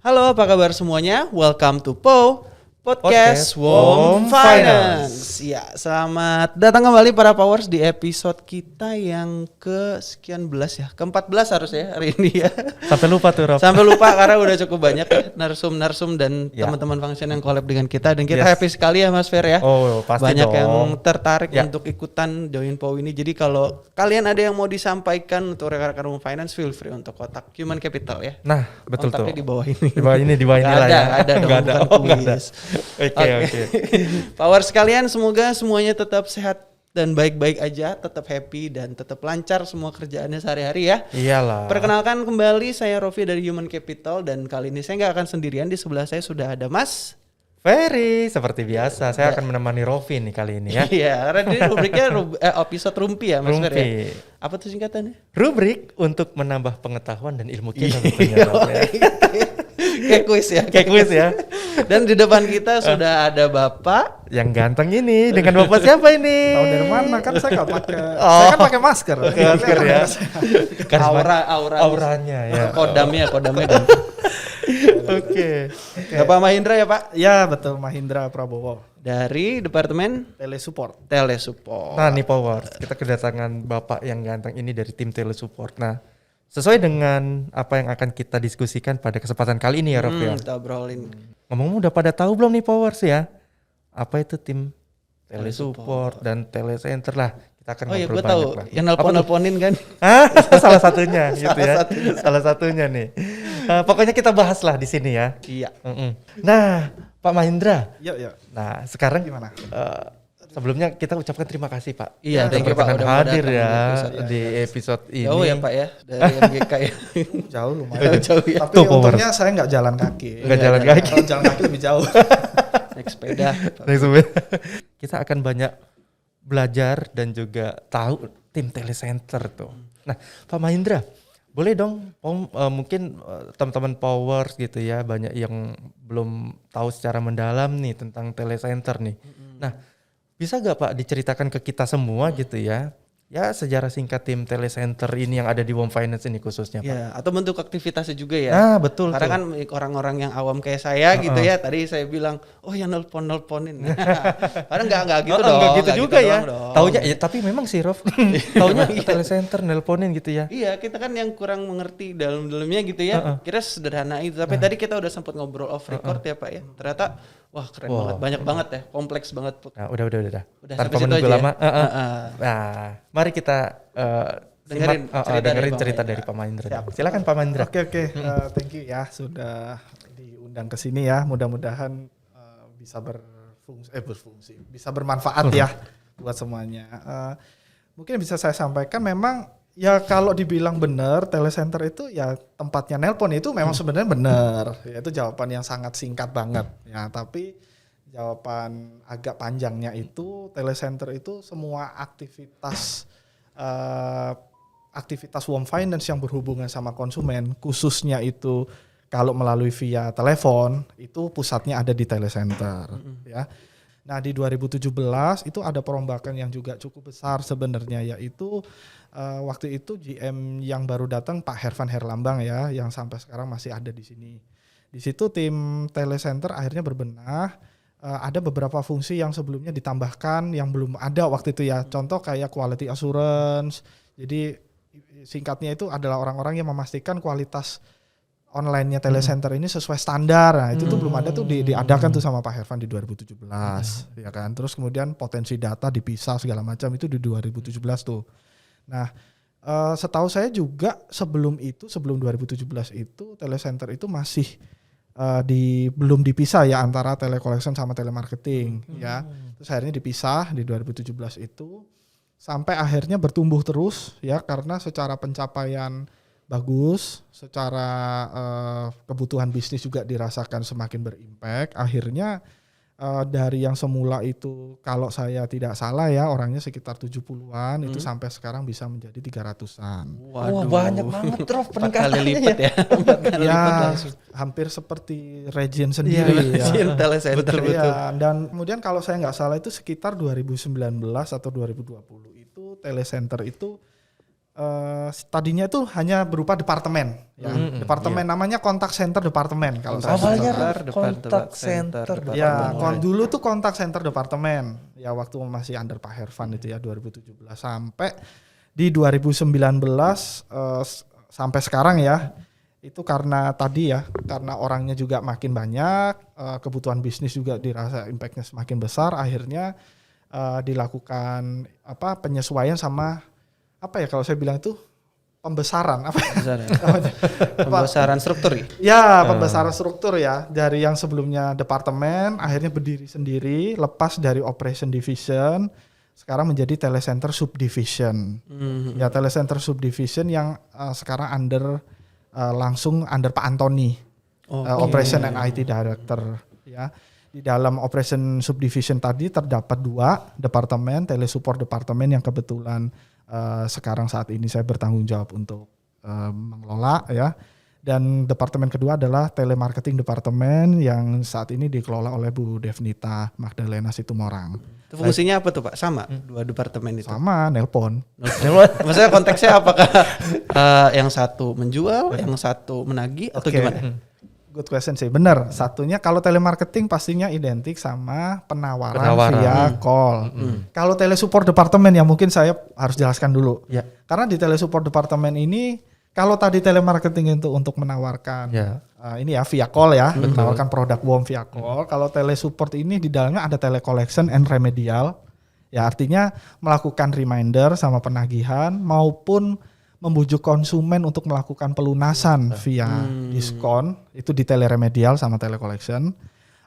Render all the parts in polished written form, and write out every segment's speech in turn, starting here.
Halo, apa kabar semuanya? Welcome to Podcast Wom Finance. Ya, selamat datang kembali para powers di episode kita yang ke sekian belas ya. Ke-14 harusnya hari ini ya. Sampai lupa tuh Rob. Sampai lupa karena udah cukup banyak ya narsum dan Ya. teman-teman function yang collab dengan kita dan kita Yes. happy sekali ya Mas Fer ya. Oh, pasti banyak dong. yang tertarik Ya. untuk ikutan join POW ini. Jadi kalau kalian ada yang mau disampaikan untuk rekan-rekan Wom Finance, feel free untuk kotak Human Capital ya. Nah, betul Kontaknya tuh. di bawah ini. Di bawah ini Nggak lah ya. ada dong, Nggak ada. bukan Oh, nggak ada. kuis. Oke. Power sekalian, semoga semuanya tetap sehat dan baik-baik aja, tetap happy dan tetap lancar semua kerjaannya sehari-hari ya. Iyalah. Perkenalkan kembali, saya Rofi dari Human Capital dan kali ini saya nggak akan sendirian, di sebelah saya sudah ada Mas. Ferry, seperti biasa. Saya akan menemani Rofi nih kali ini ya. Iya, karena ini rubriknya episode rumpi ya Mas Fer ya. Rumpi. Apa tuh singkatannya? Rubrik untuk menambah pengetahuan dan ilmu kita tentunya Rob ya. Kayak kuis ya. Kayak kuis ya. Dan di depan kita sudah ada Bapak. Yang ganteng ini dengan bapak siapa ini? Tahu dari mana kan saya nggak pakai, Oh. saya kan pakai masker. Masker ya. Auranya ya. Kodamnya ganteng. Oke. Bapak Mahindra ya Pak? Ya betul, Mahindra Prabowo, Dari Departemen Telesupport. Telesupport. Nah nih Powers, kita kedatangan bapak yang ganteng ini dari tim Telesupport. Nah, sesuai dengan apa yang akan kita diskusikan pada kesempatan kali ini ya Rob ya. Kita obrolin. Ngomong-ngomong udah pada tahu belum nih Powers ya? Apa itu tim Telesupport dan Telecenter lah. Kita akan Oh iya, ngobrol gue tahu. banyak lah. Yang Apa tuh? nelpon-nelponin kan. Ah, salah satunya gitu ya. Salah satunya nih. Pokoknya kita bahas lah di sini ya. Iya. Nah, Pak Mahindra. Yuk. Nah, sekarang Gimana? sebelumnya kita ucapkan terima kasih Pak. Iya, thank you, Pak, Berkenan udah mau hadir datang ya di episode di episode ini. Jauh ya Pak ya dari MGK ya. Jauh lumayan. Jauh ya. Tapi Tuh, untungnya saya nggak jalan kaki. Nggak jalan kaki. Kalau jalan kaki lebih jauh. Naik sepeda. Kita akan banyak belajar dan juga tahu tim Telecenter tuh. Nah, Pak Mahindra, boleh dong mungkin teman-teman Powers gitu ya, banyak yang belum tahu secara mendalam nih tentang Telecenter nih. Nah, bisa gak Pak diceritakan ke kita semua gitu ya? Ya sejarah singkat tim Telecenter ini yang ada di Wom Finance ini khususnya Pak. Ya, atau bentuk aktivitasnya juga ya. Nah, betul Karena tuh. kan orang-orang yang awam kayak saya gitu ya, tadi saya bilang, oh yang nelponin. Karena nggak gitu dong. Enggak gitu nggak juga ya. doang dong. Taunya ya tapi memang sih Rof. Taunya Telecenter nelponin gitu ya. Iya, kita kan yang kurang mengerti dalam-dalamnya gitu ya. Kira sederhana itu. Tapi tadi kita udah sempat ngobrol off record ya Pak ya. Ternyata wah keren banget, banyak banget ya, kompleks banget. Nah, udah. Udah Tanpa sampai situ menunggu aja lama. ya? Nah, mari kita Dengerin dengerin cerita cerita dari dari Pak Pak Mahindra. Siap. Silakan Pak Mahindra. Oke. Thank you ya sudah diundang ke sini ya. Mudah-mudahan bisa berfungsi, bisa bermanfaat ya buat semuanya. Mungkin bisa saya sampaikan memang ya kalau dibilang benar Telecenter itu ya tempatnya nelpon itu memang sebenarnya benar. Ya, itu jawaban yang sangat singkat banget ya, tapi jawaban agak panjangnya itu Telecenter itu semua aktivitas Wom Finance yang berhubungan sama konsumen, khususnya itu kalau melalui via telepon itu pusatnya ada di Telecenter ya. Nah di 2017 itu ada perombakan yang juga cukup besar sebenarnya, yaitu waktu itu GM yang baru datang Pak Hervan Herlambang ya, yang sampai sekarang masih ada di sini. Di situ tim Telecenter akhirnya berbenah. Ada beberapa fungsi yang sebelumnya ditambahkan yang belum ada waktu itu ya. Contoh kayak quality assurance. Jadi singkatnya itu adalah orang-orang yang memastikan kualitas online-nya Telecenter ini sesuai standar. Nah, itu tuh belum ada tuh diadakan tuh sama Pak Hervan di 2017 ya kan. Terus kemudian potensi data dipisah segala macam itu di 2017 tuh. Nah, setahu saya juga sebelum 2017 itu Telecenter itu masih belum dipisah ya antara telecollection sama telemarketing ya. Terus akhirnya dipisah di 2017 itu sampai akhirnya bertumbuh terus ya, karena secara pencapaian bagus, secara kebutuhan bisnis juga dirasakan semakin berimpact. Akhirnya dari yang semula itu kalau saya tidak salah ya orangnya sekitar 70-an itu sampai sekarang bisa menjadi 300-an. Wah, banyak banget Rof 4 kali lipat ya. 4 kali Ya, lipat langsung. hampir seperti Regine sendiri ya. Regine Telecenter Iya, betul. dan kemudian kalau saya nggak salah itu sekitar 2019 atau 2020 itu Telecenter itu tadinya itu hanya berupa departemen, ya. Departemen namanya kontak center departemen kalau saya Awalnya salah. kontak center. Ya, dulu tuh kontak center departemen. Ya waktu masih under Pak Hervan itu ya 2017 sampai di 2019 sampai sekarang ya. Itu karena tadi ya, karena orangnya juga makin banyak, kebutuhan bisnis juga dirasa impactnya semakin besar, akhirnya dilakukan penyesuaian sama kalau saya bilang itu pembesaran Pembesaran struktur ya? Ya, pembesaran struktur ya. Dari yang sebelumnya departemen akhirnya berdiri sendiri, lepas dari operation division, sekarang menjadi telecenter subdivision. Ya, telecenter subdivision yang sekarang langsung under Pak Antoni, operation and IT director ya. Di dalam operation subdivision tadi terdapat 2 departemen, telesupport departemen yang kebetulan sekarang saat ini saya bertanggung jawab untuk mengelola ya. Dan departemen kedua adalah telemarketing departemen yang saat ini dikelola oleh Bu Devnita Magdalena Situmorang. Itu fungsinya apa tuh Pak? Sama 2 departemen itu? Sama, nelpon. Maksudnya konteksnya apakah yang satu menjual, yang satu menagih atau gimana? Good question sih, benar. Satunya kalau telemarketing pastinya identik sama penawaran. Via call. Kalau telesupport departemen yang mungkin saya harus jelaskan dulu. Ya. Karena di telesupport departemen ini, kalau tadi telemarketing itu untuk menawarkan ini ya via call ya, menawarkan produk WOM via call. Kalau telesupport ini di dalamnya ada telecollection and remedial. Ya artinya melakukan reminder sama penagihan maupun membujuk konsumen untuk melakukan pelunasan via diskon, itu di tele remedial sama tele collection.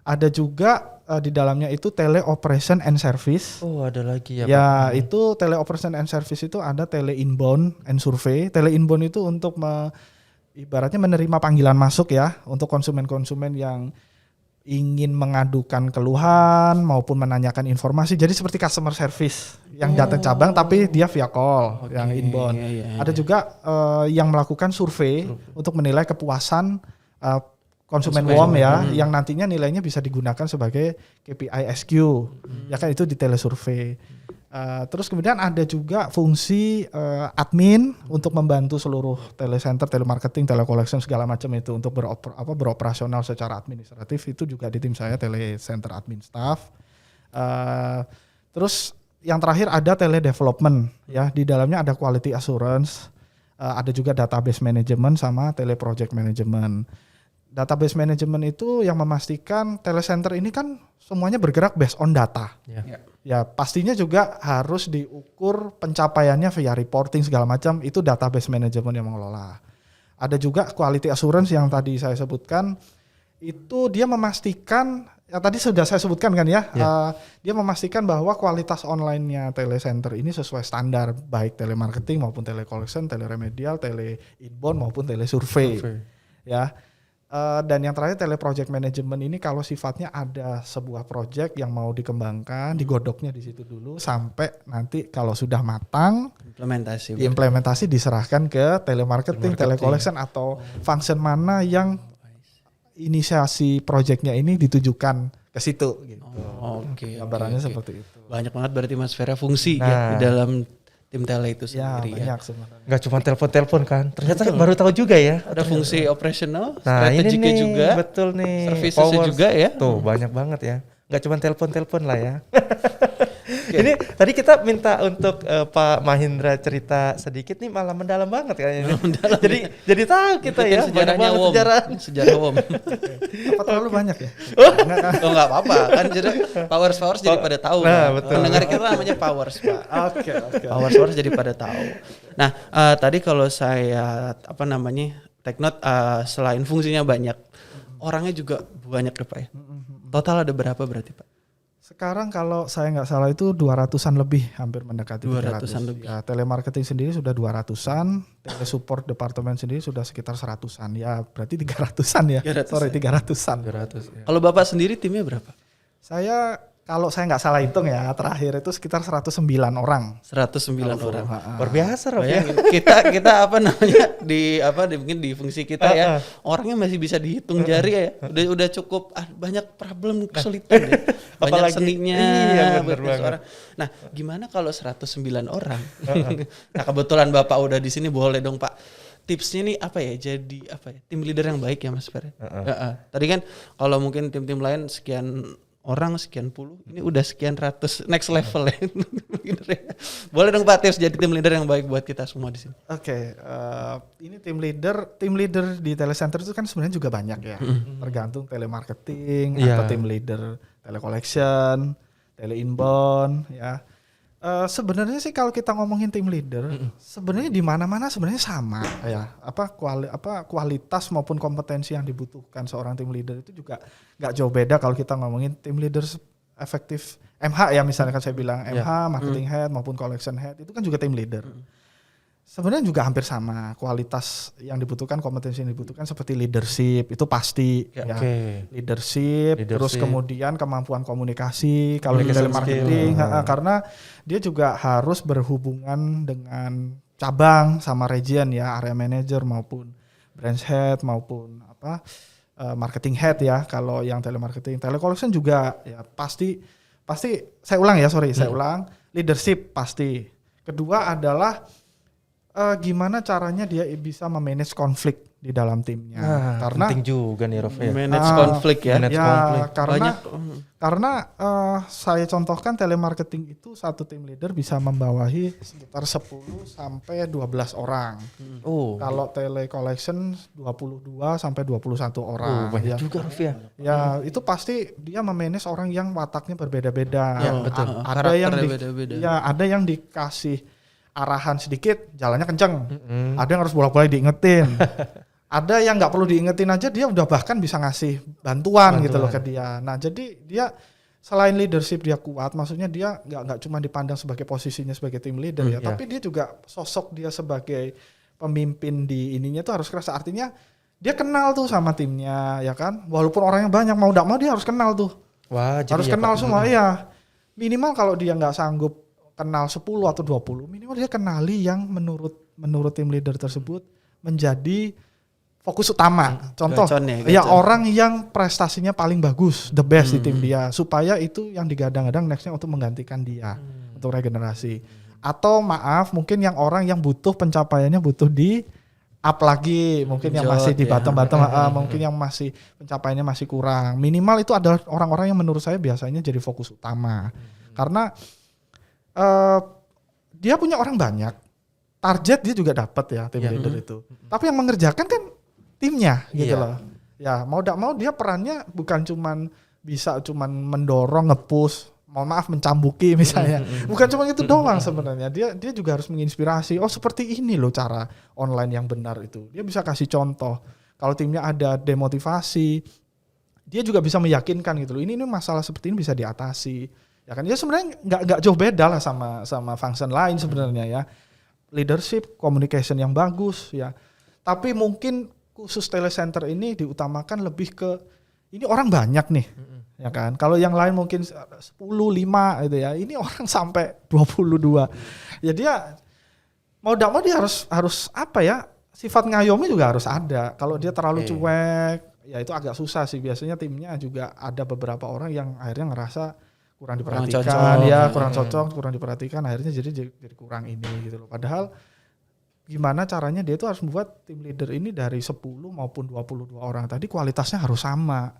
Ada juga di dalamnya itu tele operation and service. Oh, ada lagi ya. Ya, itu tele operation and service itu ada tele inbound and survey. Tele inbound itu untuk ibaratnya menerima panggilan masuk ya untuk konsumen-konsumen yang ingin mengadukan keluhan maupun menanyakan informasi. Jadi seperti customer service yang datang cabang tapi dia via call yang inbound. Ada juga yang melakukan survei untuk menilai kepuasan konsumen WOM ya, yang nantinya nilainya bisa digunakan sebagai KPI SQ. Ya kan itu di telesurvey. Terus kemudian ada juga fungsi admin untuk membantu seluruh telecenter, telemarketing, telecollection segala macam itu untuk beroperasional secara administratif, itu juga di tim saya telecenter admin staff. Terus yang terakhir ada teledevelopment ya, di dalamnya ada quality assurance, ada juga database management sama teleproject management. Database management itu yang memastikan telecenter ini kan semuanya bergerak based on data. Ya pastinya juga harus diukur pencapaiannya via reporting segala macam, itu database management yang mengelola. Ada juga quality assurance yang tadi saya sebutkan, itu dia memastikan, ya tadi sudah saya sebutkan kan ya, dia memastikan bahwa kualitas online-nya telecenter ini sesuai standar, baik telemarketing maupun telecollection, teleremedial, tele inbound maupun telesurvey. Ya. Dan yang terakhir teleproject management ini kalau sifatnya ada sebuah project yang mau dikembangkan, digodoknya di situ dulu sampai nanti kalau sudah matang implementasi diserahkan ke telemarketing, telecollection atau function mana yang inisiasi projectnya ini ditujukan ke situ gitu. Gambarannya seperti itu. Banyak banget berarti Mas Vera fungsi ya di dalam tim tele itu sendiri ya. Nggak cuma telepon-telepon kan, ternyata baru tahu juga ya. Ada fungsi operasional, nah, strategiknya ini nih, juga, betul nih, servicesnya juga ya. Tuh banyak banget ya, nggak cuma telepon-telepon lah ya. Ini tadi kita minta untuk Pak Mahendra cerita sedikit nih, malah mendalam banget kayaknya. Jadi tahu kita ya sejarahnya WOM. Sejarah WOM. Apa terlalu banyak ya? Oh nggak apa-apa kan, jadi powers jadi pada tahu. Nah, betul. Pendengar kita namanya powers Pak. Oke. Powers jadi pada tahu. Nah tadi kalau saya take note, selain fungsinya banyak, orangnya juga banyak ya Pak ya. Total ada berapa berarti Pak? Sekarang kalau saya nggak salah itu 200-an lebih, hampir mendekati 200-an 300. lebih. Ya, telemarketing sendiri sudah 200-an, telesupport departemen sendiri sudah sekitar 100-an. Ya, berarti 300-an ya. 300-an. Kalau Bapak sendiri timnya berapa? Saya kalau saya nggak salah hitung ya, terakhir itu sekitar 109 orang. 109 orang. Luar biasa Rob ya. Bayangin, kita apa namanya mungkin di fungsi kita ya, orangnya masih bisa dihitung jari ya. Udah cukup banyak problem kesulitan ya. Banyak Apalagi- seninya. iya, bener buat banget. orang. Nah, gimana kalau 109 orang? Nah, kebetulan Bapak udah di sini, boleh dong Pak. Tipsnya nih apa ya? Jadi apa ya? Tim leader yang baik ya Mas Fer. Tadi kan kalau mungkin tim-tim lain sekian orang, sekian puluh, ini udah sekian ratus, next level ya. Boleh dong Pak tips jadi tim leader yang baik buat kita semua di sini. Oke, ini tim leader di telecenter itu kan sebenarnya juga banyak ya. Tergantung telemarketing Iya. atau tim leader telecollection, tele inbound ya. Sebenarnya sih kalau kita ngomongin tim leader, sebenarnya di mana-mana sebenarnya sama ya. Kualitas maupun kompetensi yang dibutuhkan seorang tim leader itu juga nggak jauh beda kalau kita ngomongin tim leader efektif MH ya, misalnya kan saya bilang MH, marketing head maupun collection head itu kan juga tim leader. Sebenarnya juga hampir sama, kualitas yang dibutuhkan, kompetensi yang dibutuhkan seperti leadership itu pasti ya. Oke. Leadership, terus kemudian kemampuan komunikasi kalau di Communication telemarketing, skill. karena dia juga harus berhubungan dengan cabang sama region ya, area manager maupun branch head maupun marketing head ya. Kalau yang telemarketing, telecollection juga ya pasti saya ulang ya, saya ulang, leadership pasti. Kedua adalah gimana caranya dia bisa memanage konflik di dalam timnya. Karena penting juga nih Rob ya. Manage konflik ya. manage ya konflik. karena saya contohkan telemarketing itu satu tim leader bisa membawahi sekitar 10 sampai 12 orang. Oh, Kalau telecollection 22 sampai 21 orang. banyak ya. juga Rob ya. Ya, itu pasti dia memanage orang yang wataknya berbeda-beda. Ya, betul. Ada yang Karakternya beda-beda. ya, ada yang dikasih arahan sedikit, jalannya kenceng. Ada yang harus bolak-balik diingetin. Ada yang nggak perlu diingetin aja, dia udah bahkan bisa ngasih bantuan gitu loh ke dia. Nah, jadi dia selain leadership dia kuat, maksudnya dia nggak cuma dipandang sebagai posisinya sebagai tim leader ya, tapi dia juga sosok dia sebagai pemimpin di ininya tuh harus keras. Artinya dia kenal tuh sama timnya ya kan, walaupun orangnya banyak, mau nggak mau dia harus kenal tuh. Wah, jadi Harus ya, kenal Pak. semua, iya. Minimal kalau dia nggak sanggup kenal 10 atau 20, minimal dia kenali yang menurut tim leader tersebut menjadi fokus utama. Contoh, Gaconnya. ya orang yang prestasinya paling bagus, the best di tim dia, supaya itu yang digadang-gadang nextnya untuk menggantikan dia, untuk regenerasi. Atau maaf, mungkin yang orang yang butuh pencapaiannya butuh di up lagi, mungkin yang Genjot, masih di ya. bottom-bottom, mungkin yang masih pencapaiannya masih kurang. Minimal itu adalah orang-orang yang menurut saya biasanya jadi fokus utama. Karena dia punya orang banyak, target dia juga dapat ya tim leader itu. Tapi yang mengerjakan kan timnya gitu Iya. loh. Ya mau tidak mau dia perannya bukan cuman mendorong, nge-push, mohon maaf mencambuki misalnya. Bukan cuma itu doang sebenarnya. Dia juga harus menginspirasi. Oh seperti ini loh cara online yang benar itu. Dia bisa kasih contoh. Kalau timnya ada demotivasi, dia juga bisa meyakinkan gitu loh. Ini masalah seperti ini bisa diatasi. Ya kan, dia sebenarnya nggak jauh beda lah sama function lain sebenarnya ya. Leadership, communication yang bagus ya. Tapi mungkin khusus telecenter ini diutamakan lebih ke ini orang banyak nih. Ya kan. Kalau yang lain mungkin 10, 5 gitu ya. Ini orang sampai 22. Ya dia mau tidak mau dia harus apa ya? Sifat ngayomi juga harus ada. Kalau dia terlalu cuek, ya itu agak susah sih. Biasanya timnya juga ada beberapa orang yang akhirnya ngerasa kurang diperhatikan, kurang cocok, kurang diperhatikan, akhirnya jadi kurang ini gitu loh. Padahal gimana caranya dia itu harus membuat tim leader ini dari 10 maupun 22 orang tadi kualitasnya harus sama.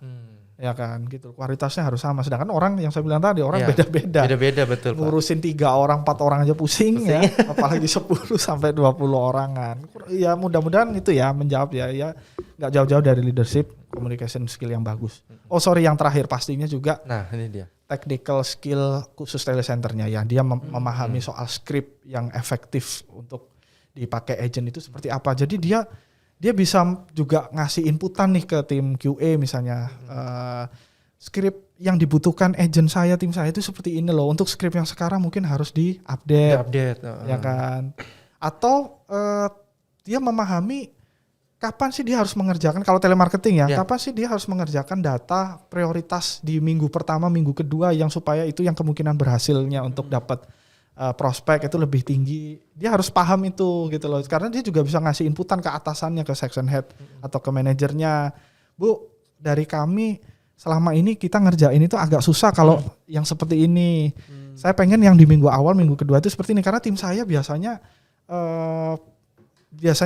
Ya kan gitu, kualitasnya harus sama. Sedangkan orang yang saya bilang tadi orang beda-beda. Beda-beda betul Pak. Ngurusin 3 orang, 4 orang aja pusing. Ya, apalagi 10 sampai 20 orangan. Ya mudah-mudahan itu ya menjawab ya nggak jauh-jauh dari leadership, communication skill yang bagus. Oh sorry, yang terakhir pastinya juga Nah, ini dia. technical skill khusus telecenternya ya. Dia memahami soal script yang efektif untuk dipakai agent itu seperti apa. Jadi dia bisa juga ngasih inputan nih ke tim QA misalnya. Script yang dibutuhkan agent saya, tim saya itu seperti ini loh. Untuk script yang sekarang mungkin harus diupdate. Update. Ya kan. Atau dia memahami kapan sih dia harus mengerjakan, kalau telemarketing ya, Ya. kapan sih dia harus mengerjakan data prioritas di minggu pertama, minggu kedua yang supaya itu yang kemungkinan berhasilnya untuk dapat prospek itu lebih tinggi. Dia harus paham itu gitu loh. Karena dia juga bisa ngasih inputan ke atasannya, ke section head atau ke manajernya. Bu, dari kami selama ini kita ngerjain itu agak susah kalau yang seperti ini. Saya pengen yang di minggu awal, minggu kedua itu seperti ini. Karena tim saya biasanya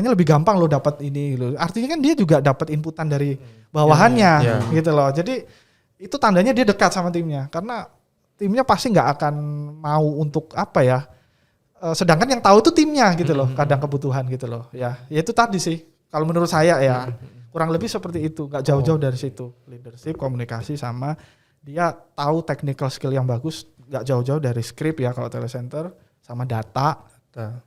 lebih gampang loh dapat ini loh. Artinya kan dia juga dapat inputan dari bawahannya gitu loh. Jadi itu tandanya dia dekat sama timnya. Karena timnya pasti nggak akan mau untuk apa ya. Sedangkan yang tahu itu timnya gitu loh. Kadang kebutuhan gitu loh. Ya itu tadi sih. Kalau menurut saya ya kurang lebih seperti itu. Nggak jauh-jauh dari situ. Leadership, komunikasi sama dia tahu technical skill yang bagus. Nggak jauh-jauh dari script ya kalau telecenter sama data.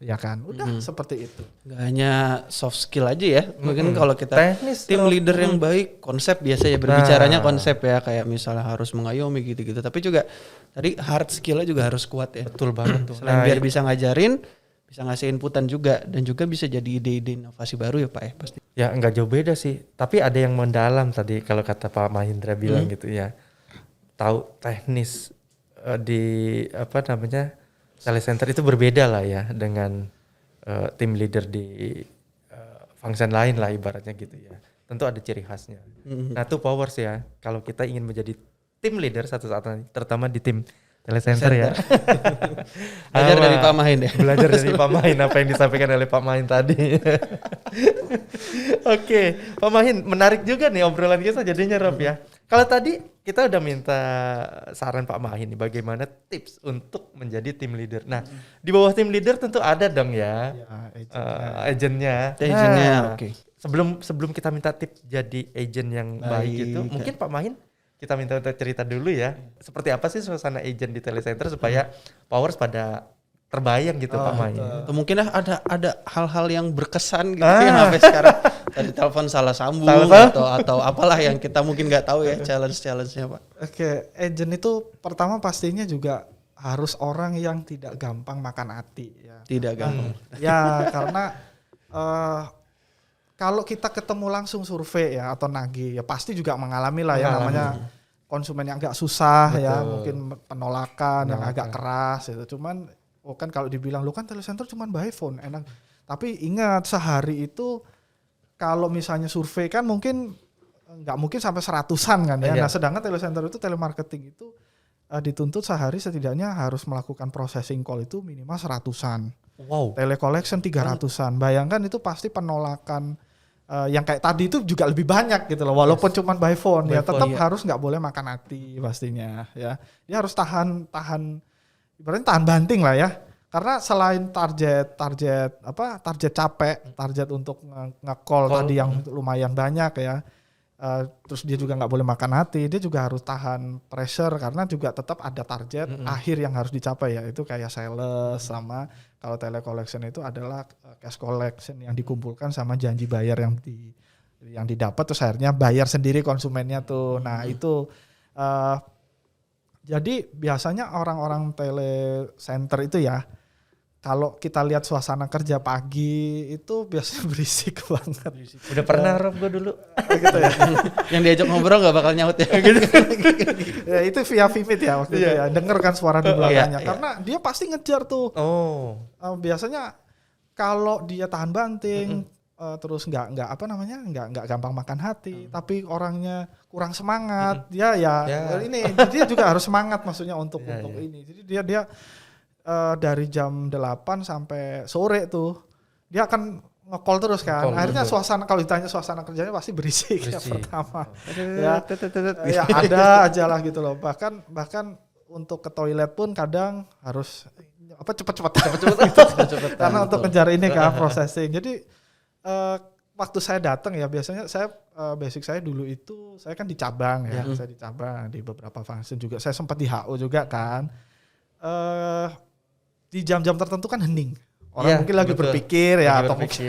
Ya kan, udah seperti itu. Gak hanya soft skill aja ya, mungkin kalau kita Teknis tim leader yang baik, konsep biasa ya berbicaranya konsep ya, kayak misalnya harus mengayomi gitu-gitu. Tapi juga tadi hard skillnya juga harus kuat ya. Betul banget tuh. Selain biar bisa ngajarin, bisa ngasih inputan juga, dan juga bisa jadi ide-ide inovasi baru ya Pak ya pasti. Ya nggak jauh beda sih, tapi ada yang mendalam tadi kalau kata Pak Mahindra bilang gitu ya, tahu teknis di apa namanya telecenter itu berbeda lah ya dengan tim leader di function lain lah ibaratnya gitu ya. Tentu ada ciri khasnya. Nah itu powers ya, kalau kita ingin menjadi tim leader satu saat nanti, terutama di tim telecenter ya. Belajar dari Pak Mahin ya. Belajar dari Pak Mahin apa yang disampaikan oleh Pak Mahin tadi. Oke, Pak Mahin, menarik juga nih obrolan kita jadinya Rob ya. Kalau tadi kita udah minta saran Pak Mahin nih bagaimana tips untuk menjadi tim leader. Nah, di bawah tim leader tentu ada dong ya, agentnya. Oke. Sebelum kita minta tips jadi agent yang baik itu, mungkin Pak Mahin kita minta cerita dulu ya. Seperti apa sih suasana agent di telecenter supaya powers pada terbayang gitu Pak Mahin. Atau mungkin ada hal-hal yang berkesan gitu yang sampai sekarang tadi telepon salah sambung atau apalah yang kita mungkin nggak tahu ya challenge-nya Pak. Oke, agent itu pertama pastinya juga harus orang yang tidak gampang makan hati ya. Tidak gampang. Ya karena kalau kita ketemu langsung survei ya atau nagih ya pasti juga mengalami lah ya namanya konsumen yang agak susah. Betul. Ya mungkin penolakan yang agak keras itu. Cuman kan kalau dibilang lu kan telecenter cuman by phone enak. Tapi ingat sehari itu kalau misalnya survei kan mungkin nggak mungkin sampai 100-an kan ya. Nah sedangkan telecenter itu telemarketing itu dituntut sehari setidaknya harus melakukan processing call itu minimal 100-an. Wow. Telecollection 300-an. Bayangkan itu pasti penolakan yang kayak tadi itu juga lebih banyak gitu loh. Walaupun cuma by phone ya tetap harus nggak boleh makan hati pastinya ya. Dia harus tahan ibaratnya tahan banting lah ya. Karena selain target capek, target untuk nge-call tadi yang lumayan banyak ya. Terus dia juga nggak boleh makan hati, dia juga harus tahan pressure karena juga tetap ada target akhir yang harus dicapai ya. Itu kayak sales sama kalau telecollection itu adalah cash collection yang dikumpulkan sama janji bayar yang didapat terus akhirnya bayar sendiri konsumennya tuh. Nah itu jadi biasanya orang-orang telecenter itu ya kalau kita lihat suasana kerja pagi itu biasanya berisik banget. Udah pernah Rob gue dulu. Gitu ya. Yang diajak ngobrol nggak bakal nyaut ya. Ya itu via Vivit ya waktu itu ya. Denger kan suara di belakangnya. Karena dia pasti ngejar tuh. Biasanya kalau dia tahan banting terus nggak gampang makan hati, tapi orangnya kurang semangat. Ini dia juga harus semangat maksudnya untuk ini. Jadi dia dari jam 8 sampai sore tuh dia akan nge-call terus kan. Akhirnya suasana kalau ditanya suasana kerjanya pasti berisik. Ya pertama. Ya ada aja lah gitu loh. Bahkan untuk ke toilet pun kadang harus cepet-cepet karena untuk ngejar ini kan processing. Jadi waktu saya datang ya biasanya basic saya dulu itu saya kan di cabang ya. Saya di cabang di beberapa function juga. Saya sempat di HO juga kan. Di jam-jam tertentu kan hening. Orang mungkin lagi berpikir ya atau mungkin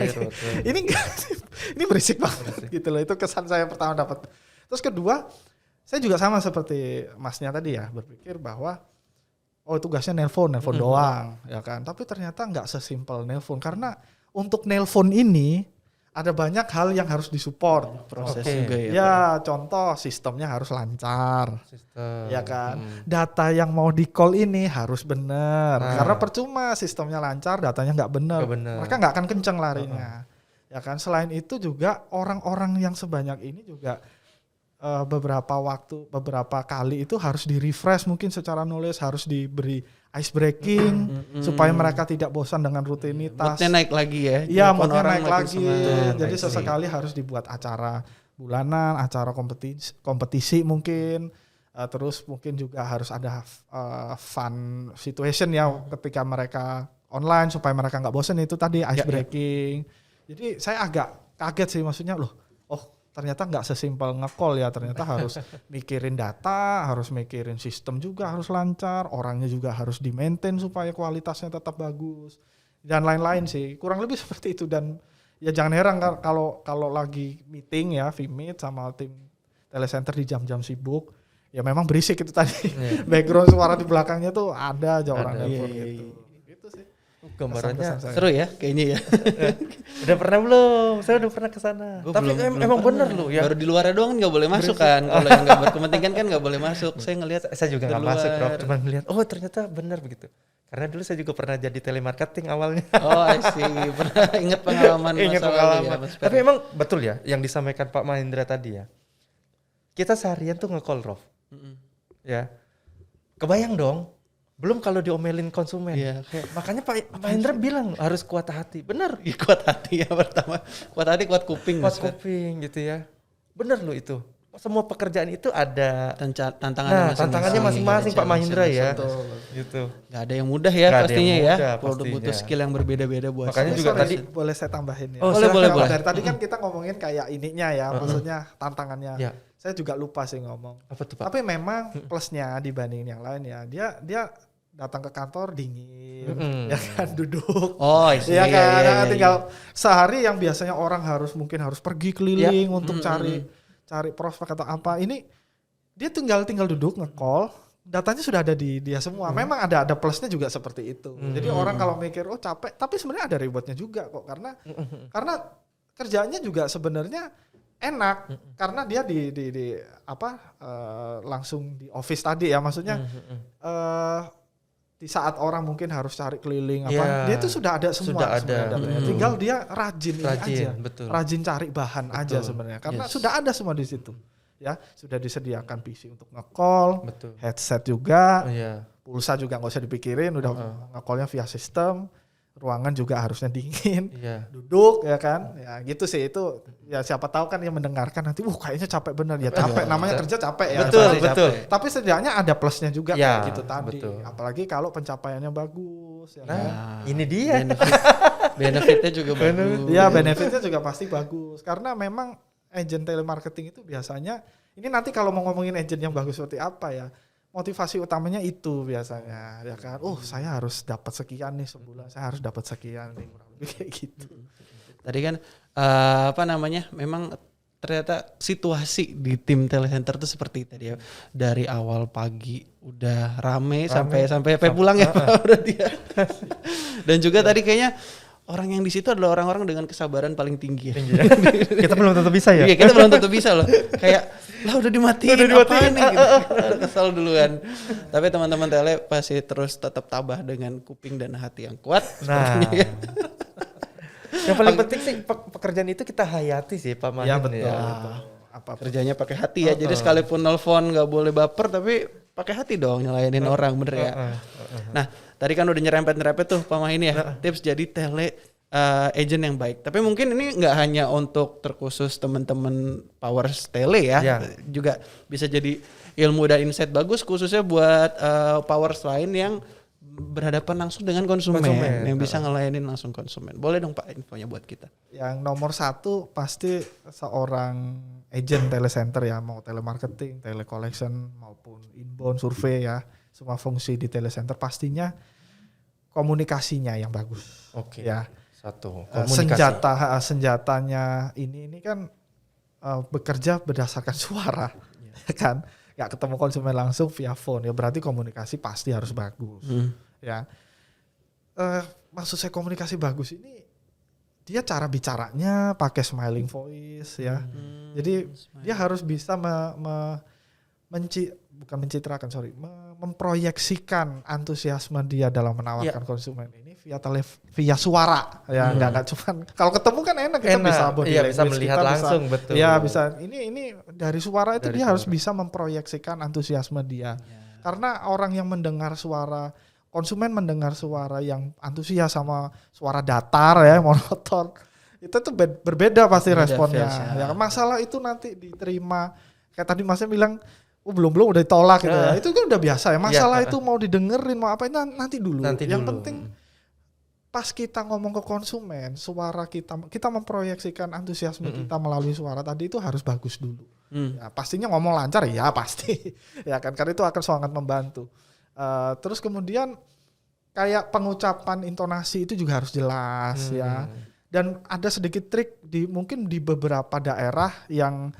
ini berisik banget gitu loh. Itu kesan saya pertama dapat. Terus kedua, saya juga sama seperti Masnya tadi ya, berpikir bahwa tugasnya nelpon doang ya kan. Tapi ternyata nggak sesimpel nelpon karena untuk nelpon ini ada banyak hal yang harus disupport. Proses Oke. juga ya. Pak. Ya, contoh sistemnya harus lancar. Sistem. Ya kan, data yang mau di call ini harus benar, Nah. karena percuma sistemnya lancar, datanya nggak benar, Nggak benar. mereka nggak akan kenceng larinya, ya kan. Selain itu juga orang-orang yang sebanyak ini juga beberapa kali itu harus di refresh mungkin secara knowledge, harus diberi ice breaking supaya mereka tidak bosan dengan rutinitas. Moodnya naik lagi ya. Iya, Telepon moodnya orang naik makin lagi. semangat. Jadi I see. sesekali harus dibuat acara bulanan, acara kompetisi mungkin. Terus mungkin juga harus ada fun situation ya ketika mereka online supaya mereka nggak bosan, itu tadi ice breaking. Jadi saya agak kaget sih, maksudnya loh, ternyata nggak sesimpel nge-call ya, ternyata harus mikirin data, harus mikirin sistem juga harus lancar, orangnya juga harus di-maintain supaya kualitasnya tetap bagus dan lain-lain sih. Kurang lebih seperti itu. Dan ya jangan heran kalau lagi meeting ya, V-Meet sama tim telecenter di jam-jam sibuk, ya memang berisik itu tadi. Background suara di belakangnya tuh ada aja orang nelpon gitu. Gitu sih. Gambarannya Kesan-kesan saya. Seru ya kayaknya ya. udah pernah belum? Saya udah pernah ke sana. Gua Tapi belum emang pernah. bener loh ya. Baru di luar doang kan nggak boleh masuk kan. Kalau yang nggak berkepentingan kan nggak boleh masuk. Saya ngelihat Saya juga nggak di masuk, luar. Rob. Cuma ngeliat, oh ternyata benar begitu. Karena dulu saya juga pernah jadi telemarketing awalnya. Oh, I see. Pernah ingat pengalaman Ingat masa lalu pengalaman. ya, Mas Fer? Tapi emang betul ya yang disampaikan Pak Mahendra tadi ya. Kita seharian tuh nge-call, Rob. Ya. Kebayang dong. Belum kalau diomelin konsumen. Iya, kayak Makanya Pak Mahendra bilang harus kuat hati. Bener. ya, kuat hati ya pertama. Kuat hati, kuat kuping. Kuat Mas Fer. kuping gitu ya. Bener loh itu. Semua pekerjaan itu ada Tantangannya tantangannya masing-masing Pak Mahendra ya. Betul. Gitu. Gak ada yang mudah ya Nggak ada yang pastinya ya. mudah Kalau pastinya. butuh skill yang berbeda-beda buat. Makanya juga Sorry, tadi- boleh saya tambahin ya. Oh, boleh, boleh, Kalau boleh. dari tadi kan kita ngomongin kayak ininya ya, maksudnya tantangannya. Ya. Saya juga lupa sih ngomong. Apa tuh Pak? Tapi memang plusnya dibanding yang lain ya, dia datang ke kantor dingin, ya kan, duduk. Oh, I see. Iya kan, Iya, iya, tinggal sehari yang biasanya orang mungkin harus pergi keliling untuk cari prospek atau apa. Ini dia tinggal duduk nge-call, datanya sudah ada di dia semua. Memang ada plusnya juga seperti itu. Jadi orang kalau mikir capek, tapi sebenarnya ada rewardnya juga kok, karena kerjaannya juga sebenarnya enak, karena dia langsung di office tadi ya, maksudnya di saat orang mungkin harus cari keliling Ya, dia itu sudah ada semua. sudah ada. Sebenarnya. Tinggal dia rajin aja, betul. rajin cari bahan aja sebenarnya, karena sudah ada semua di situ. Ya, sudah disediakan PC untuk nge-call, Betul. headset juga, Oh, iya. pulsa juga nggak usah dipikirin, udah nge-callnya via sistem, ruangan juga harusnya dingin, Iya. duduk ya kan, ya gitu sih. Itu ya siapa tahu kan yang mendengarkan nanti, kayaknya capek bener ya, capek, namanya kerja capek ya. Betul, Tapi- betul. Tapi setidaknya ada plusnya juga Ya, kayak gitu tadi, betul. apalagi kalau pencapaiannya bagus ya kan. Nah, ini dia. Benefitnya juga bagus. Ya benefitnya juga pasti bagus, karena memang agent telemarketing itu biasanya, ini nanti kalau mau ngomongin agent yang bagus seperti apa ya, motivasi utamanya itu biasanya ya kan. Saya harus dapat sekian nih sebulan, saya harus dapat sekian nih, kurang lebih kayak gitu. Tadi kan memang ternyata situasi di tim telecenter tuh seperti tadi ya, dari awal pagi udah rame. sampai pulang ya Pak, berarti ya. Dan juga tadi kayaknya orang yang di situ adalah orang-orang dengan kesabaran paling tinggi ya. Kita belum tentu bisa ya. Iya, kita belum tentu bisa loh. Kayak lah udah dimatiin apaan nih gitu. Udah kesel duluan. Tapi teman-teman tele pasti terus tetap tabah dengan kuping dan hati yang kuat. Nah, sepertinya ya. yang paling penting sih pekerjaan itu kita hayati sih Pak Mahin Ya betul. ya. Apa Kerjanya pakai hati ya. Jadi sekalipun nelpon nggak boleh baper, tapi pakai hati dong nyelayanin orang, bener ya. Nah, tadi kan udah nyerempet tuh Pak Mahin ya, tips jadi tele agent yang baik. Tapi mungkin ini nggak hanya untuk terkhusus teman-teman Powers Tele ya, juga bisa jadi ilmu dan insight bagus khususnya buat Powers lain yang berhadapan langsung dengan konsumen. Yang bisa ngelayanin langsung konsumen. Boleh dong Pak infonya buat kita. yang nomor satu pasti seorang agent telecenter ya, mau telemarketing, telecollection maupun inbound survei ya, semua fungsi di telecenter pastinya komunikasinya yang bagus. Oke. Ya. Satu, komunikasi. Senjatanya ini kan bekerja berdasarkan suara, kan? Nggak ketemu konsumen langsung via phone, ya berarti komunikasi pasti harus bagus, ya. Maksud saya komunikasi bagus ini dia cara bicaranya pakai smiling voice ya. Jadi dia harus bisa bukan mencitrakan, memproyeksikan antusiasme dia dalam menawarkan konsumen ini via suara ya, nggak cuman kalau ketemu kan enak kita bisa body language, bisa melihat kita langsung, bisa, betul. ya bisa ini dari suara itu dia harus bisa memproyeksikan antusiasme dia. Karena orang yang mendengar suara, konsumen mendengar suara yang antusias sama suara datar ya, monoton, itu tuh berbeda pasti responnya. Ya, masalah itu nanti diterima, kayak tadi Masnya bilang, belum udah ditolak gitu ya. Itu kan udah biasa ya. Masalah itu mau didengerin mau apa nanti dulu. Yang penting pas kita ngomong ke konsumen, suara kita memproyeksikan antusiasme kita melalui suara tadi itu harus bagus dulu. Ya, pastinya ngomong lancar ya pasti. Ya kan, karena itu akan sangat membantu. Terus kemudian kayak pengucapan intonasi itu juga harus jelas ya. Dan ada sedikit trik mungkin di beberapa daerah yang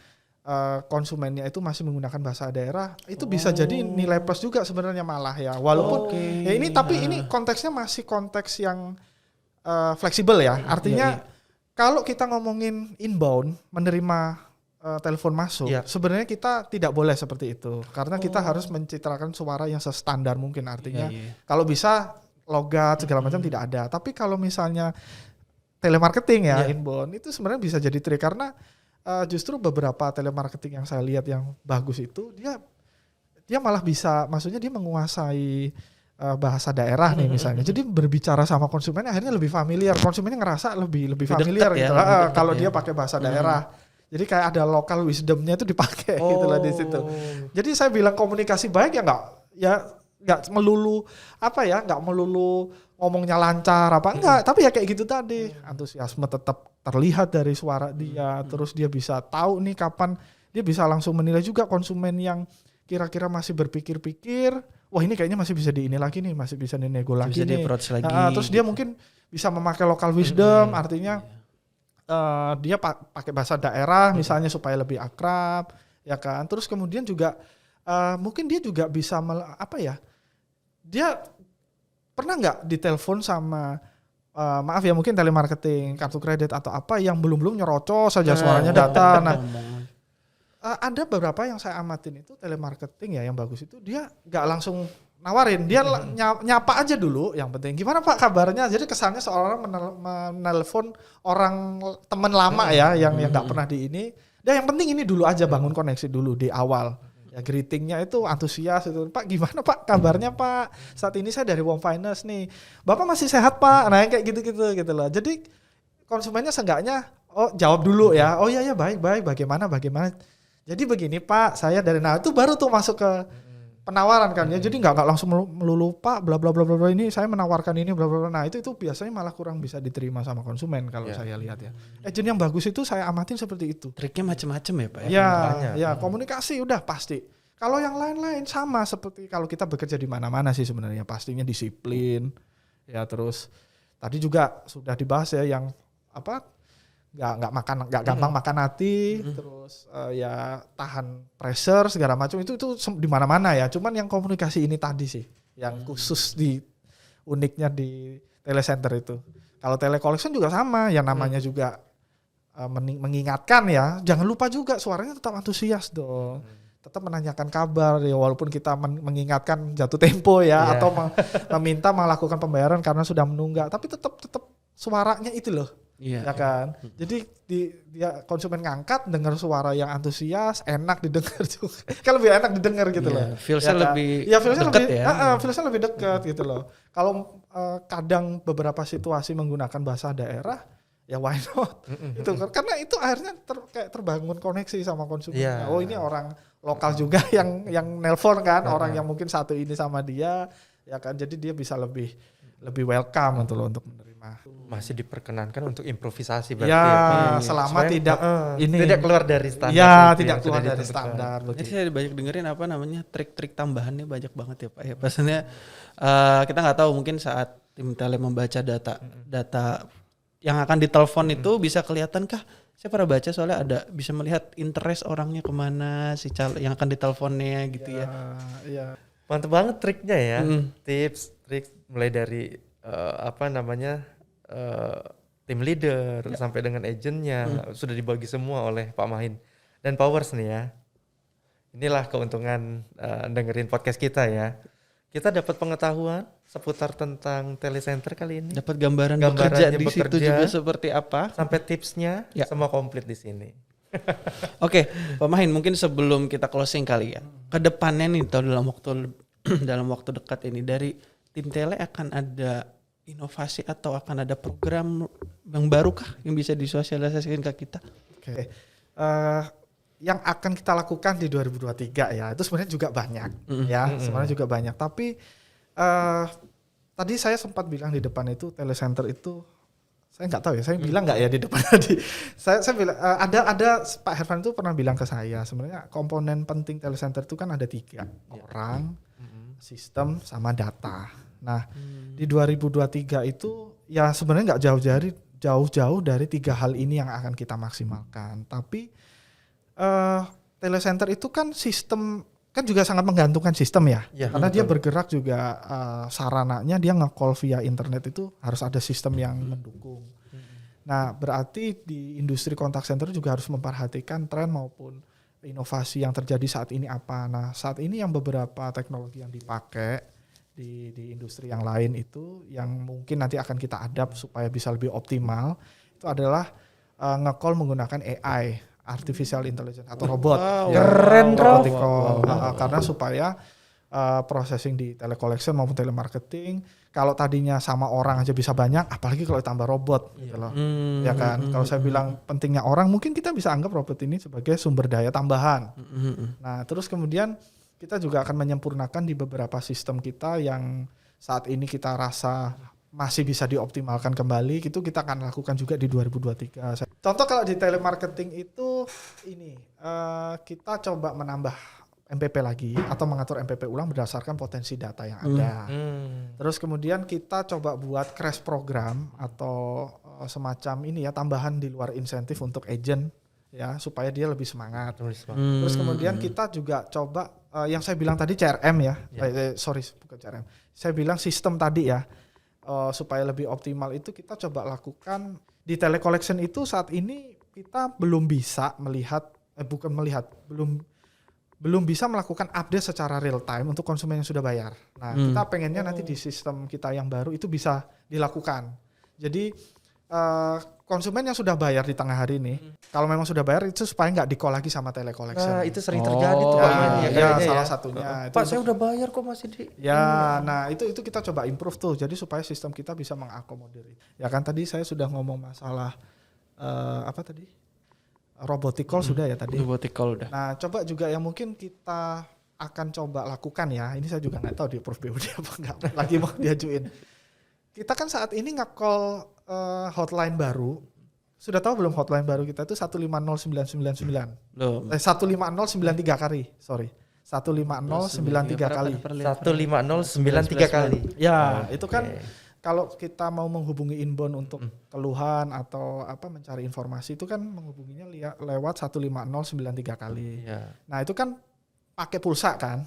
konsumennya itu masih menggunakan bahasa daerah, itu bisa jadi nilai plus juga sebenarnya malah ya. Walaupun ya ini tapi ini konteksnya masih konteks yang fleksibel ya. Artinya kalau kita ngomongin inbound menerima telepon masuk, sebenarnya kita tidak boleh seperti itu karena kita harus mencitrakan suara yang sestandar mungkin. Artinya kalau bisa logat segala macam tidak ada. Tapi kalau misalnya telemarketing ya inbound itu sebenarnya bisa jadi trik karena justru beberapa telemarketing yang saya lihat yang bagus itu dia malah bisa, maksudnya dia menguasai bahasa daerah nih misalnya. Jadi berbicara sama konsumen akhirnya lebih familiar. Konsumennya ngerasa lebih familiar gitu. Kalau dia pakai bahasa daerah. Jadi kayak ada local wisdomnya itu dipakai gitu lah di situ. Jadi saya bilang komunikasi baik ya nggak melulu ngomongnya lancar enggak, tapi ya kayak gitu tadi. Antusiasme tetap terlihat dari suara dia, terus dia bisa tahu nih kapan dia bisa langsung menilai juga konsumen yang kira-kira masih berpikir-pikir, wah ini kayaknya masih bisa ini lagi nih, masih bisa dinego lagi nih. Terus dia mungkin bisa memakai local wisdom, artinya dia pakai bahasa daerah misalnya supaya lebih akrab, ya kan. Terus kemudian juga mungkin dia juga bisa dia pernah nggak ditelepon sama maaf ya mungkin telemarketing kartu kredit atau apa yang belum nyerocos saja suaranya datar. Nah ada beberapa yang saya amatin itu telemarketing ya yang bagus itu dia nggak langsung nawarin, dia nyapa aja dulu. Yang penting gimana Pak kabarnya, jadi kesannya seolah-olah menelpon orang teman lama ya yang nggak pernah di ini. Dan yang penting ini dulu aja, bangun koneksi dulu di awal. Ya greetingnya itu antusias itu, Pak gimana Pak kabarnya Pak, saat ini saya dari Warm Finance nih, Bapak masih sehat Pak, nah kayak gitu loh. Jadi konsumennya seenggaknya jawab dulu ya, oh iya baik bagaimana, jadi begini Pak saya dari, nah itu baru tuh masuk ke penawaran kan ya. Jadi nggak langsung melulu Pak bla bla bla bla ini saya menawarkan ini bla bla bla. Nah itu biasanya malah kurang bisa diterima sama konsumen kalau saya lihat ya. Agent yang bagus itu saya amatin seperti itu. Triknya macam-macam ya Pak ya komunikasi udah pasti. Kalau yang lain-lain sama seperti kalau kita bekerja di mana-mana sih sebenarnya, pastinya disiplin ya. Terus tadi juga sudah dibahas ya yang nggak gampang makan hati, terus ya tahan pressure segala macam itu di mana-mana ya. Cuman yang komunikasi ini tadi sih yang khusus uniknya di telecenter itu. Kalau telecollection juga sama, yang namanya juga mengingatkan ya, jangan lupa juga suaranya tetap antusias dong. Tetap menanyakan kabar ya, walaupun kita mengingatkan jatuh tempo ya atau meminta melakukan pembayaran karena sudah menunggak, tapi tetap suaranya itu loh. Ya kan. Jadi dia konsumen ngangkat dengar suara yang antusias, enak didengar juga. Kan lebih enak didengar gitu loh. Feelsnya lebih dekat ya. Feelsnya lebih dekat gitu loh. Kalau kadang beberapa situasi menggunakan bahasa daerah, ya why not? Itu karena itu akhirnya kayak terbangun koneksi sama konsumen. Oh ini orang lokal juga yang nelpon kan, orang yang mungkin satu ini sama dia, ya kan. Jadi dia bisa lebih welcome untuk menerima. Masih diperkenankan untuk improvisasi berarti selama tidak keluar dari standar. Ya, tidak keluar dari standar. Jadi saya banyak dengerin trik-trik tambahannya banyak banget ya Pak ya. Pastinya kita nggak tahu, mungkin saat tim tele membaca data yang akan ditelepon itu bisa kelihatan kah? Saya pernah baca soalnya ada bisa melihat interest orangnya kemana si yang akan diteleponnya gitu ya. Mantap banget triknya ya. Tips, trik mulai dari tim leader sampai dengan agentnya sudah dibagi semua oleh Pak Mahin dan Powers nih ya. Inilah keuntungan dengerin podcast kita ya. Kita dapat pengetahuan seputar tentang telecenter kali ini. Dapat gambaran bekerja di situ bekerja, juga seperti apa. sampai tipsnya semua komplit di sini. Oke, Pak Mahin, mungkin sebelum kita closing kali ya, ke depannya nih dalam waktu dekat ini dari tim Tele akan ada inovasi atau akan ada program yang baru kah yang bisa disosialisasikan ke kita? Oke. Yang akan kita lakukan di 2023 ya, itu sebenarnya juga banyak ya, sebenarnya juga banyak. Tapi tadi saya sempat bilang di depan itu telecenter itu, saya nggak tahu ya, saya bilang nggak ya di depan tadi. Saya bilang ada Pak Hervan itu pernah bilang ke saya, sebenarnya komponen penting telecenter itu kan ada 3, orang, sistem, sama data. Nah di 2023 itu ya sebenarnya nggak jauh-jauh dari 3 hal ini yang akan kita maksimalkan. Tapi telecenter itu kan sistem, kan juga sangat menggantungkan sistem ya, karena dia bergerak juga sarananya dia nge-call via internet itu harus ada sistem yang mendukung. Nah berarti di industri kontak center juga harus memperhatikan tren maupun inovasi yang terjadi saat ini apa. Nah saat ini yang beberapa teknologi yang dipakai di industri yang lain itu yang mungkin nanti akan kita adapt supaya bisa lebih optimal itu adalah nge-call menggunakan AI, artificial intelligence atau robot. Keren, Rob. Karena supaya processing di telecollection maupun telemarketing, kalau tadinya sama orang aja bisa banyak, apalagi kalau ditambah robot gitu loh. Ya kan? Kalau saya bilang pentingnya orang, mungkin kita bisa anggap robot ini sebagai sumber daya tambahan. Nah, terus kemudian kita juga akan menyempurnakan di beberapa sistem kita yang saat ini kita rasa masih bisa dioptimalkan kembali, itu kita akan lakukan juga di 2023. Contoh kalau di telemarketing itu ini kita coba menambah MPP lagi atau mengatur MPP ulang berdasarkan potensi data yang ada. Terus kemudian kita coba buat crash program atau semacam ini ya, tambahan di luar insentif untuk agent ya supaya dia lebih semangat. Terus kemudian kita juga coba yang saya bilang tadi CRM ya. Sorry bukan CRM. Saya bilang sistem tadi ya. Supaya lebih optimal itu kita coba lakukan di telecollection itu saat ini kita belum bisa belum bisa melakukan update secara real time untuk konsumen yang sudah bayar. Nah kita pengennya nanti di sistem kita yang baru itu bisa dilakukan. Jadi konsumen yang sudah bayar di tengah hari ini, kalau memang sudah bayar itu supaya nggak di-call lagi sama telecollection. Nah itu sering terjadi tuh Pak. Salah satunya. Pak saya udah bayar kok masih di. Ya, nah itu kita coba improve tuh. Jadi supaya sistem kita bisa mengakomodir. Ya kan tadi saya sudah ngomong masalah apa tadi? Robotic call sudah ya tadi. Robotic call udah. Nah coba juga yang mungkin kita akan coba lakukan ya. Ini saya juga nggak tahu di approve BUD apa nggak lagi mau diajuin. Kita kan saat ini nge-call hotline baru. Sudah tahu belum hotline baru kita itu 150999. Belum. 15093 kali. Sorry. 15093 kali. 15093 kali. Ya, itu kan kalau kita mau menghubungi inbound untuk keluhan atau apa mencari informasi itu kan menghubunginya lewat 15093 kali. Nah, itu kan pakai pulsa kan.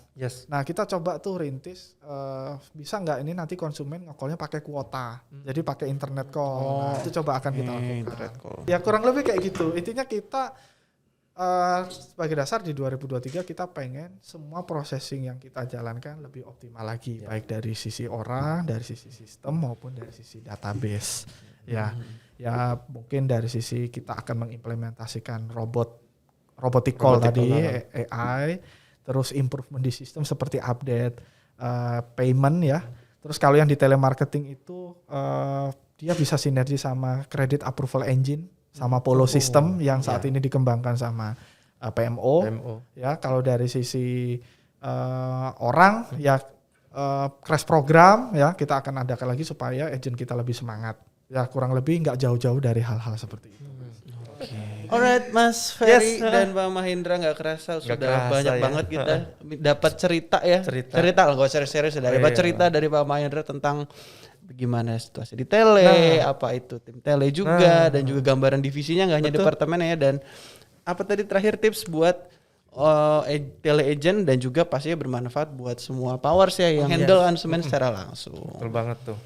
Nah kita coba tuh rintis bisa nggak ini nanti konsumen nge-callnya pakai kuota. Jadi pakai internet call. Nah itu coba akan kita lakukan. Ya kurang lebih kayak gitu. Intinya kita sebagai dasar di 2023 kita pengen semua processing yang kita jalankan lebih optimal lagi. Baik dari sisi orang, dari sisi sistem maupun dari sisi database. Ya mungkin dari sisi kita akan mengimplementasikan robotic call tadi, AI. Terus improvement di sistem seperti update payment ya. Terus kalau yang di telemarketing itu dia bisa sinergi sama credit approval engine sama Polo system yang saat ini dikembangkan sama PMO. Ya kalau dari sisi orang ya crash program ya kita akan adakan lagi supaya agent kita lebih semangat. Ya kurang lebih nggak jauh-jauh dari hal-hal seperti itu. Alright Mas Ferry dan Pak Mahendra, nggak kerasa sudah banyak banget kita dapat cerita ya. Cerita lah, gak serius-serius. Dapat cerita dari Pak Mahendra tentang bagaimana situasi di tele, apa itu tim tele juga, dan juga gambaran divisinya nggak hanya departemennya ya. Dan apa tadi terakhir tips buat tele agent dan juga pastinya bermanfaat buat semua powers ya yang handle konsumen secara langsung. Betul banget tuh.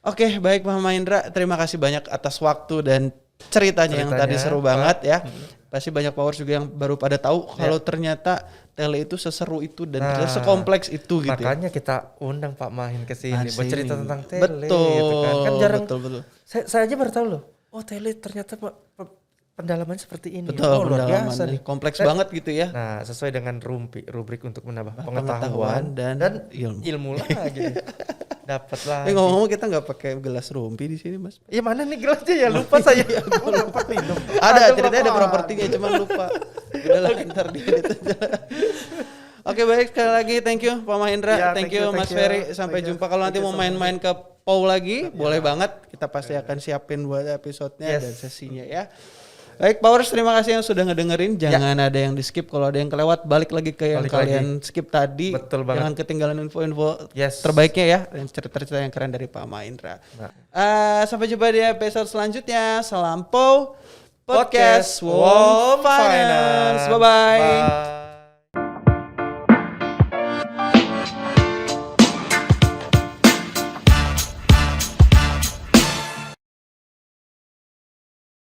Oke, baik Pak Mahendra, terima kasih banyak atas waktu dan ceritanya yang tadi seru banget ya. Pasti banyak Powers juga yang baru pada tahu kalau ternyata tele itu seseru itu dan ternyata sekompleks itu gitu. Makanya kita undang Pak Mahin ke sini bercerita tentang tele. Betul, gitu kan jarang. Betul. Saya aja baru tahu loh. Oh tele ternyata pendalamannya seperti ini. Betul, luar biasa pendalamannya nih. kompleks banget gitu ya. Nah sesuai dengan rubrik untuk menambah Pengetahuan pengetahuan dan ilmu lagi. Dapat lagi. Ngomong-ngomong kita nggak pakai gelas rumpi di sini Mas. Iya mana nih gelasnya ya lupa saya. Lupa minum. Ada ceritanya ada propertinya cuman lupa. Udahlah ntar diedit aja. Oke baik sekali lagi thank you Pak Mahendra, Ya, thank you Mas Ferry. Sampai jumpa kalau nanti mau main-main ke Pau lagi, boleh banget. Kita pasti akan siapin buat episodenya dan sesinya ya. Baik Powers, terima kasih yang sudah ngedengerin. Jangan ada yang di skip, kalau ada yang kelewat balik lagi ke yang kalian skip tadi. Betul banget. Jangan ketinggalan info-info terbaiknya ya, dan cerita-cerita yang keren dari Pak Mahendra. Sampai jumpa di episode selanjutnya. Salam Pau Podcast Wom Finance. Bye-bye.